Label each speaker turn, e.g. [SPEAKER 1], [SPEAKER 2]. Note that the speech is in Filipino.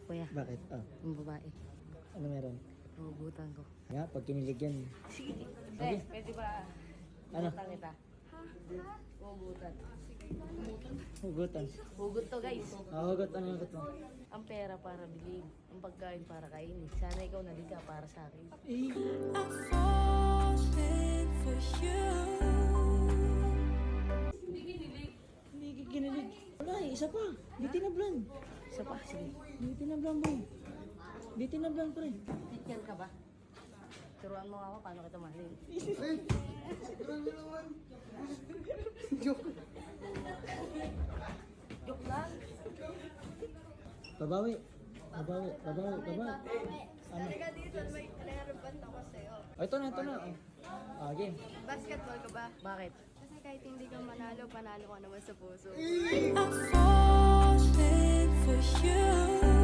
[SPEAKER 1] Kuya,
[SPEAKER 2] Bakit?
[SPEAKER 1] yung babae.
[SPEAKER 2] Ano meron?
[SPEAKER 1] Hugutan ko.
[SPEAKER 2] Nga, pag kinilig yan.
[SPEAKER 1] Sige. Eh, pwede ba?
[SPEAKER 2] Ano?
[SPEAKER 1] Hugutan kita. Hugutan.
[SPEAKER 2] Hugutan.
[SPEAKER 1] Hugot to guys.
[SPEAKER 2] Hugot. Ano hugot mo?
[SPEAKER 1] Ang pera para bilhin. Ang pagkain para kainin. Sana ikaw naliga para sa akin.
[SPEAKER 2] Eh,
[SPEAKER 3] I'm falling for you.
[SPEAKER 2] hindi kinilig. Wala eh, isa pa. Bitin na blan.
[SPEAKER 1] Isa pa, sige.
[SPEAKER 2] Bitin na blan, boy. Bitin na blan, pre.
[SPEAKER 1] Teacher ka ba? Turuan mo ako paano kita mahalin. Joke lang.
[SPEAKER 2] Babawi. Ano?
[SPEAKER 4] Talaga dito, may naharapan ako sa'yo.
[SPEAKER 2] Ito na. Game.
[SPEAKER 4] Basketball ka ba?
[SPEAKER 1] Bakit?
[SPEAKER 4] Kasi kahit hindi ka manalo, panalo ka naman sa puso.
[SPEAKER 3] I'm falling for you.